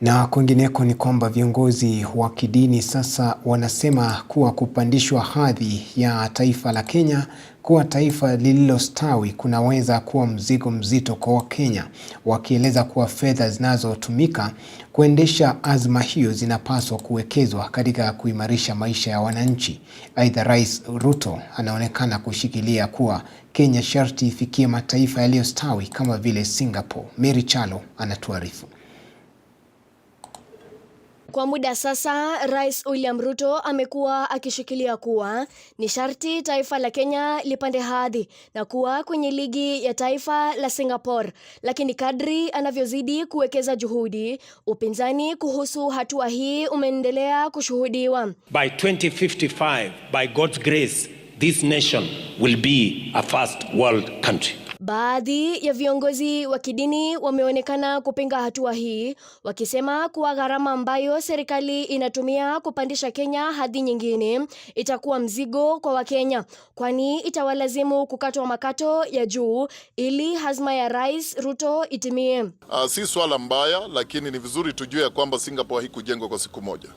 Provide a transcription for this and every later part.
Na kwingineko ni kwamba viongozi wa kidini sasa wanasema kuwa kupandishwa hadhi ya taifa la Kenya kuwa taifa lililostawi kunaweza kuwa mzigo mzito kwa Wakenya, wakieleza kuwa fedha zinazotumika kuendesha azma hiyo zinapaswa kuwekezwa katika kuimarisha maisha ya wananchi. Aidha, Rais Ruto anaonekana kushikilia kuwa Kenya sharti ifikie mataifa yaliyostawi kama vile Singapore. Mary Chalo anatuarifu. Kwa muda sasa, Rais William Ruto amekuwa akishikilia kuwa ni sharti taifa la Kenya lipande hadhi na kuwa kwenye ligi ya taifa la Singapore. Lakini kadri anavyozidi kuwekeza juhudi, upinzani kuhusu hatua hii umeendelea kushuhudiwa. By 2055, by God's grace, this nation will be a first world country. Baadhi ya viongozi wa kidini wameonekana kupinga hatua hii, wakisema kuwa gharama ambayo serikali inatumia kupandisha Kenya hadhi nyingine itakuwa mzigo kwa Wakenya, kwani itawalazimu kukatwa makato ya juu ili hazma ya Rais Ruto itimie. Si swala mbaya, lakini ni vizuri tujue kwamba Singapore haikujengwa kwa siku moja.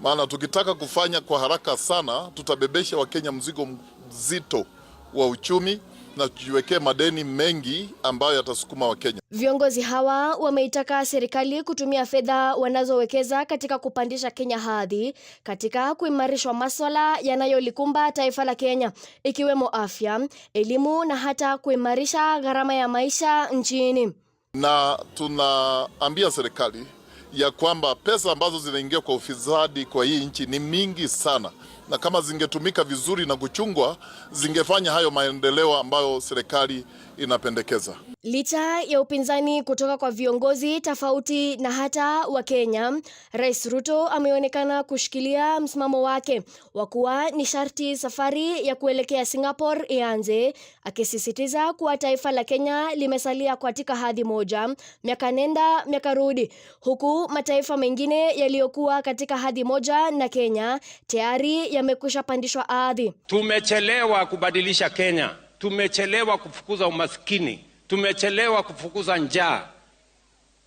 Maana tukitaka kufanya kwa haraka sana, tutabebesha Wakenya mzigo mzito wa uchumi na tujiwekee madeni mengi ambayo yatasukuma Wakenya. Viongozi hawa wameitaka serikali kutumia fedha wanazowekeza katika kupandisha Kenya hadhi katika kuimarisha masuala yanayolikumba taifa la Kenya, ikiwemo afya, elimu na hata kuimarisha gharama ya maisha nchini. Na tunaambia serikali ya kwamba pesa ambazo zinaingia kwa ufisadi kwa hii nchi ni mingi sana, na kama zingetumika vizuri na kuchungwa, zingefanya hayo maendeleo ambayo serikali inapendekeza. Licha ya upinzani kutoka kwa viongozi tofauti na hata wa Kenya, Rais Ruto ameonekana kushikilia msimamo wake wa kuwa ni sharti safari ya kuelekea Singapore ianze, akisisitiza kuwa taifa la Kenya limesalia katika hadhi moja, miaka nenda miaka rudi, huku mataifa mengine yaliyokuwa katika hadhi moja na Kenya tayari yamekwisha pandishwa hadhi. Tumechelewa kubadilisha Kenya, tumechelewa kufukuza umaskini, tumechelewa kufukuza njaa.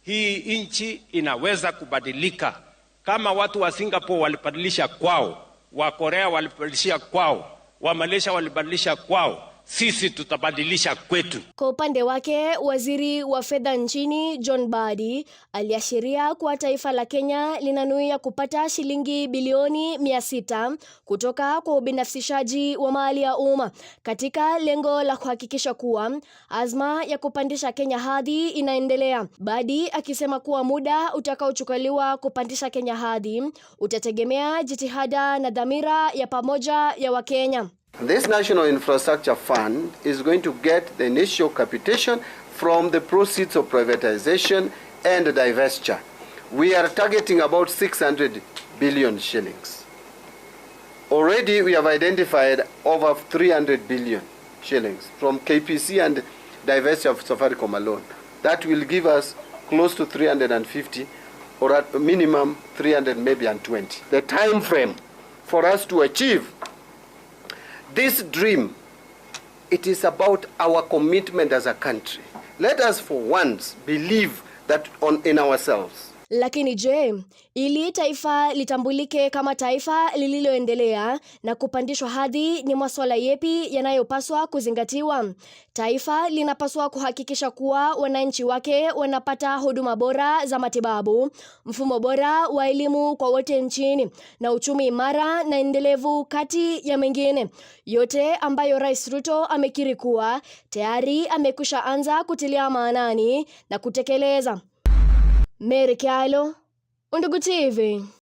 Hii nchi inaweza kubadilika kama watu wa Singapore walibadilisha kwao, wa Korea walibadilisha kwao, wa Malaysia walibadilisha kwao. Sisi tutabadilisha kwetu. Kwa upande wake, waziri wa fedha nchini John Mbadi aliashiria kuwa taifa la Kenya linanuia kupata shilingi bilioni 600 kutoka kwa ubinafsishaji wa mali ya umma katika lengo la kuhakikisha kuwa azma ya kupandisha Kenya hadhi inaendelea. Mbadi akisema kuwa muda utakaochukuliwa kupandisha Kenya hadhi utategemea jitihada na dhamira ya pamoja ya Wakenya. This National Infrastructure Fund is going to get the initial capitation from the proceeds of privatization and divestiture. We are targeting about 600 billion shillings. Already we have identified over 300 billion shillings from KPC and divestiture of Safaricom alone. That will give us close to 350 or at minimum 300 maybe and 20. The time frame for us to achieve this dream, it is about our commitment as a country. Let us for once believe that in ourselves. Lakini je, ili taifa litambulike kama taifa lililoendelea na kupandishwa hadhi, ni masuala yepi yanayopaswa kuzingatiwa? Taifa linapaswa kuhakikisha kuwa wananchi wake wanapata huduma bora za matibabu, mfumo bora wa elimu kwa wote nchini, na uchumi imara na endelevu kati ya mengine. Yote ambayo Rais Ruto amekiri kuwa tayari amekwisha anza kutilia maanani na kutekeleza. Mary Chalo, Undugu TV.